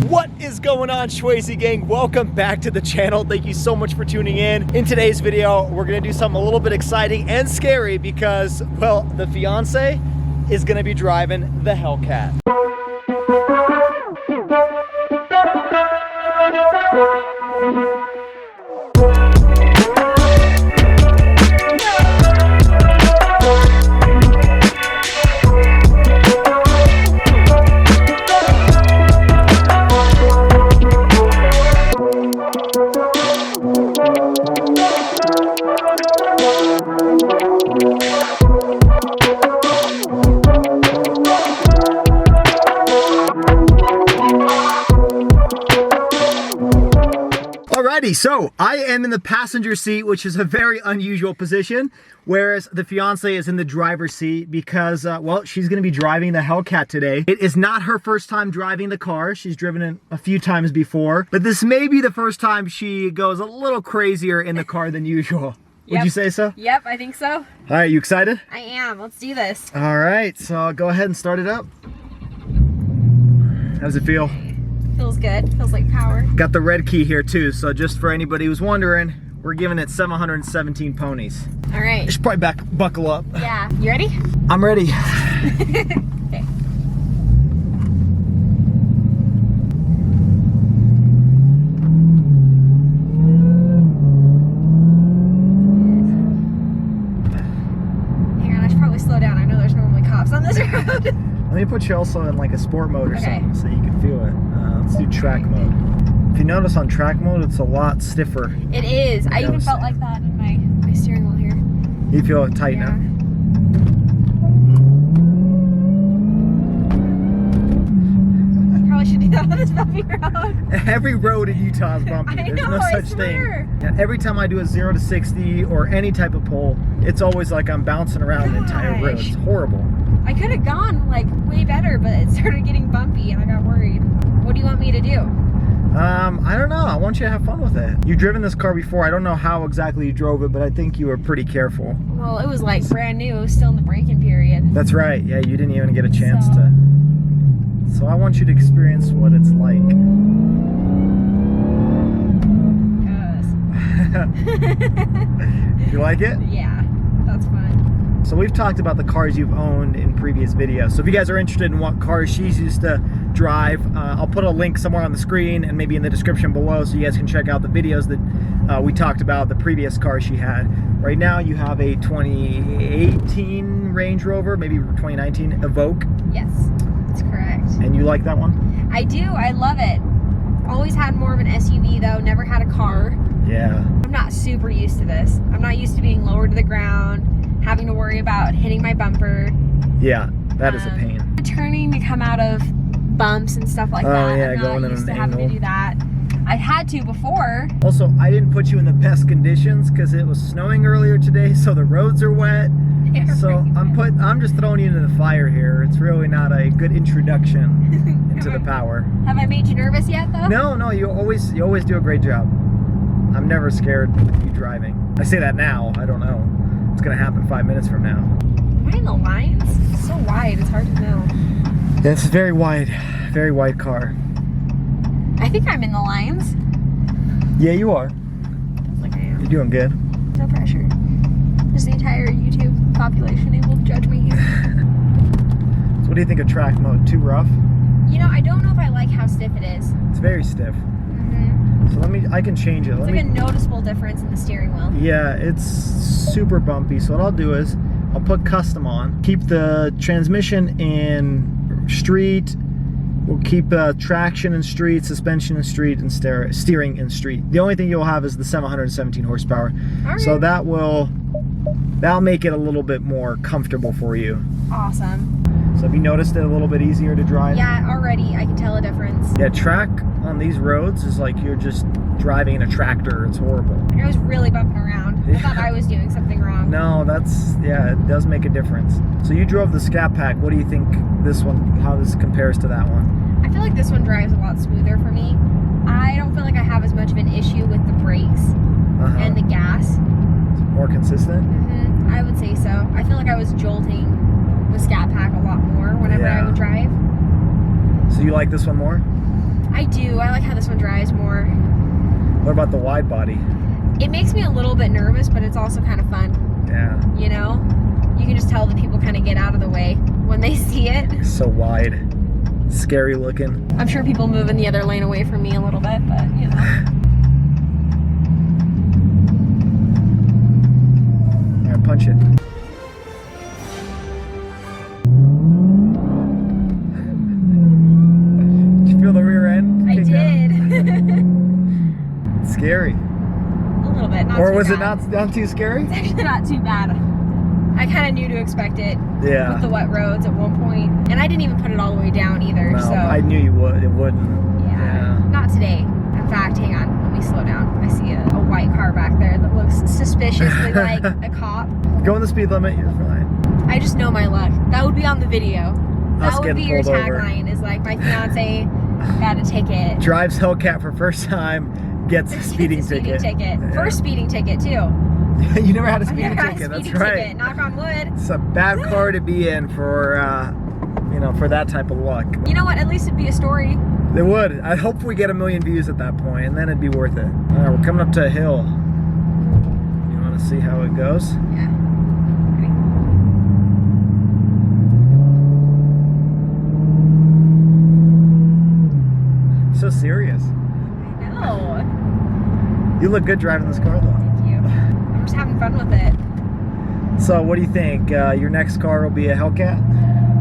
What is going on, Swayze gang? Welcome back to the channel. Thank you so much for tuning in. In today's video, we're gonna do something a little bit exciting and scary because, well, the fiance is gonna be driving the Hellcat. Alrighty, so I am in the passenger seat, which is a very unusual position, whereas the fiance is in the driver's seat because, well, she's going to be driving the Hellcat today. It is not her first time driving the car. She's driven it a few times before, but this may be the first time she goes a little crazier in the car than usual. Would you say so? Yep, I think so. All right, you excited? I am. Let's do this. All right, so go ahead and start it up. How does it feel? Feels good. Feels like power. Got the red key here too, so just for anybody who's wondering, we're giving it 717 ponies. All right. You should probably buckle up. Yeah. You ready? I'm ready. Okay. Hang on, I should probably slow down. I know there's normally cops on this road. Let me put you also in like a sport mode or Okay. something so you can feel it. Let's do track mode. If you notice on track mode, it's a lot stiffer. It is. I even felt like that in my steering wheel here. You feel it tight now? I probably should do that on this bumpy road. Every road in Utah is bumpy. I There's know, no I such swear. thing. Yeah, every time I do a 0 to 60 or any type of pull, it's always like I'm bouncing around the entire road. It's horrible. I could have gone like way better, but it started getting bumpy and I got worried. What do you want me to do? I don't know. I want you to have fun with it. You've driven this car before. I don't know how exactly you drove it, but I think you were pretty careful. Well, it was like brand new. It was still in the break-in period. That's right. Yeah, you didn't even get a chance to. So I want you to experience what it's like. You like it? Yeah, that's fun. So we've talked about the cars you've owned in previous videos. So if you guys are interested in what cars she's used to drive, I'll put a link somewhere on the screen and maybe in the description below so you guys can check out the videos that we talked about, the previous car she had. Right now you have a 2018 Range Rover, maybe 2019 Evoque. Yes, that's correct. And you like that one? I do. I love it. Always had more of an SUV though, never had a car. Yeah. I'm not super used to this. I'm not used to being lowered to the ground, having to worry about hitting my bumper. Yeah, that is a pain. Turning to come out of bumps and stuff like that. Yeah, I'm going not in used an to having angle. to do that. I've had to before. Also, I didn't put you in the best conditions because it was snowing earlier today, so the roads are wet. Yeah, So right. I'm just throwing you into the fire here. It's really not a good introduction into the power. Have I made you nervous yet though? No, you always do a great job. I'm never scared with you driving. I say that now. I don't know. It's gonna happen 5 minutes from now. Am I in the lines? It's so wide, it's hard to know. Yeah, it's a very wide car. I think I'm in the lines. Yeah, you are. Feels like I am. You're doing good. No pressure. Just the entire YouTube population able to judge me here. So what do you think of track mode? Too rough? You know, I don't know if I like how stiff it is. It's very stiff. So I can change it. It's like a noticeable difference in the steering wheel. Yeah, it's super bumpy. So what I'll do is I'll put custom on, keep the transmission in street. We'll keep traction in street, suspension in street, and steering in street. The only thing you'll have is the 717 horsepower. Right. So that'll make it a little bit more comfortable for you. Awesome. So have you noticed it a little bit easier to drive? Yeah, already I can tell a difference. Yeah, track on these roads is like you're just driving in a tractor. It's horrible. I was really bumping around. I thought I was doing something wrong. No, yeah, it does make a difference. So you drove the Scatpack. What do you think this one, how this compares to that one? I feel like this one drives a lot smoother for me. I don't feel like I have as much of an issue with the brakes and the gas. More consistent? I would say so. I feel like I was jolting the Scatpack a lot you like this one more? I do. I like how this one drives more. What about the wide body? It makes me a little bit nervous, but it's also kind of fun. Yeah. You know? You can just tell the people kind of get out of the way when they see it. So wide. Scary looking. I'm sure people move in the other lane away from me a little bit, but you know. Alright, punch it. Did you feel the rear end? I did. Scary. A little bit, not Or too was it bad. not too scary? It's actually not too bad. I kind of knew to expect it with the Yeah. wet roads at one point. And I didn't even put it all the way down either, No, so. I knew you would. It wouldn't. Yeah, not today. In fact, hang on, let me slow down. I see a white car back there that looks suspiciously like a cop. Go on the speed limit, you're fine. I just know my luck. That would be on the video. Us That would be getting your pulled over. tagline, is like, my fiance got a ticket. Drives Hellcat for first time, gets a speeding ticket. Yeah. First speeding ticket, too. You never had a I've speeding never had ticket, a that's speeding right. ticket, knock on wood. It's a bad car to be in for, you know, for that type of luck. You know what, at least it'd be a story. It would. I hope we get 1 million views at that point, and then it'd be worth it. All right, we're coming up to a hill. You want to see how it goes? Yeah. So serious. I know. You look good driving this car, though. Thank you. I'm just having fun with it. So, what do you think? Your next car will be a Hellcat?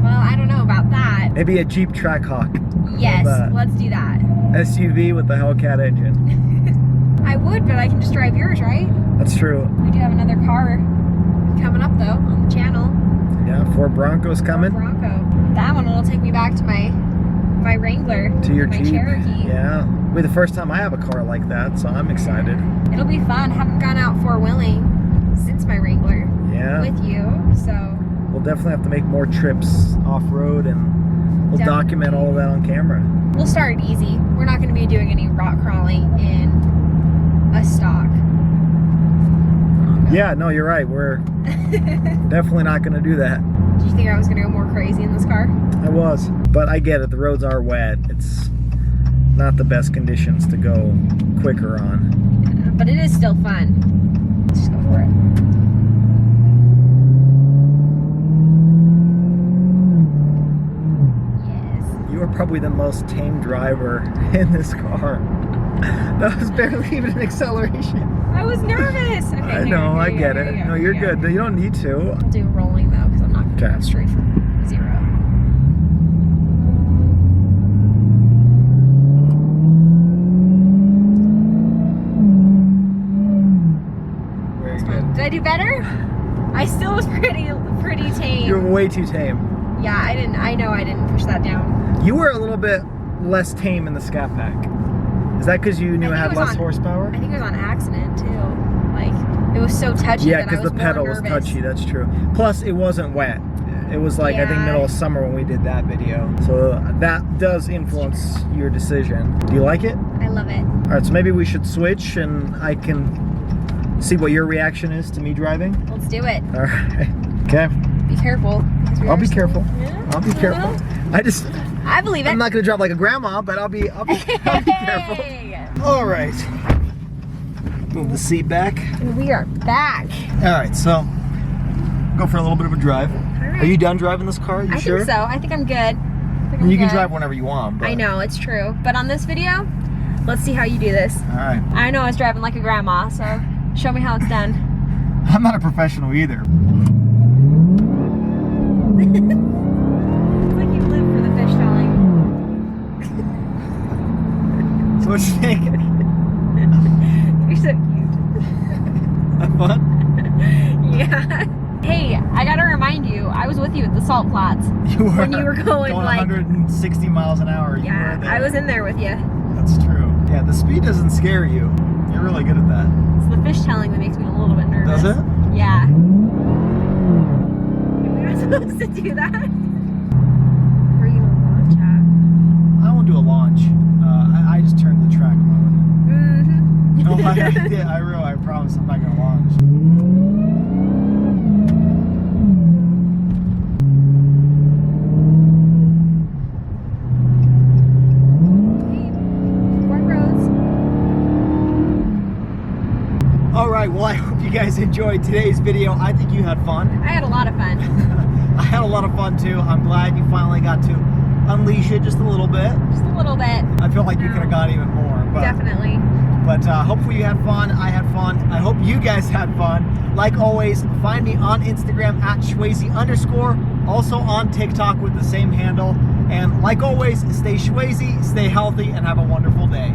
Well, I don't know about that. Maybe a Jeep Trackhawk. Yes, that? let's do that. SUV with the Hellcat engine. I would, but I can just drive yours, right? That's true. We do have another car coming up, though, on the channel. Yeah, Ford Bronco's coming. Bronco. That one will take me back to my Wrangler. To your my Jeep. Cherokee. Yeah. It'll be the first time I have a car like that, so I'm excited. It'll be fun. Haven't gone out four-wheeling since my Wrangler Yeah. with you, so. We'll definitely have to make more trips off-road, and we'll document all of that on camera. We'll start easy. We're not going to be doing any rock crawling in a stock. Yeah, no, you're right. We're definitely not going to do that. Did you think I was going to go more crazy in this car? I was, but I get it. The roads are wet. It's not the best conditions to go quicker on. Yeah, but it is still fun. Let's just go for it. Yes. You are probably the most tame driver in this car. That was barely even an acceleration. I was nervous. Okay, I know, I get it. No, you're good. You don't need to. I'll do rolling though, because I'm not going to Okay. go straight from 0. Very good. Did I do better? I still was pretty tame. You're way too tame. Yeah, I know I didn't push that down. You were a little bit less tame in the Scatpack. Is that because you knew it had less horsepower? I think it was on accident too. Like, it was so touchy. Yeah, because the pedal was touchy, that's true. Plus, it wasn't wet. It was like, I think, Yeah. middle of summer when we did that video. So that does influence your decision. Do you like it? I love it. All right, so maybe we should switch and I can see what your reaction is to me driving. Let's do it. All right. Okay. Be careful. I'll be careful. I'll be careful. I believe it. I'm not gonna drive like a grandma, but I'll be careful. All right. Move the seat back. And we are back. All right, so go for a little bit of a drive. right. Are you done driving this car? You I sure? think so. I think I'm good. You can drive whenever you want. But... I know, it's true. But on this video, let's see how you do this. All right. I know I was driving like a grandma, so show me how it's done. I'm not a professional either. It's like you live for the fish telling. So what you think? You're so cute. Have fun? Yeah. Hey, I gotta remind you, I was with you at the salt flats. You were. When you were going like 160 miles an hour. You yeah, were there. I was in there with you. That's true. Yeah, the speed doesn't scare you. You're really good at that. It's the fish telling that makes me a little bit nervous. Does it? Yeah. We're not supposed to do that. Where are you gonna launch at? I won't do a launch. I just turned the track mode. Mm-hmm. No, I promise I'm not gonna launch. All right, well, I hope you guys enjoyed today's video. I think you had fun. I had a lot of fun. I had a lot of fun too. I'm glad you finally got to unleash it just a little bit. Just a little bit. I feel like you could have gone even more. But, Definitely. But hopefully you had fun. I had fun. I hope you guys had fun. Like always, find me on Instagram at Shwazy_, also on TikTok with the same handle. And like always, stay Shwazy, stay healthy, and have a wonderful day.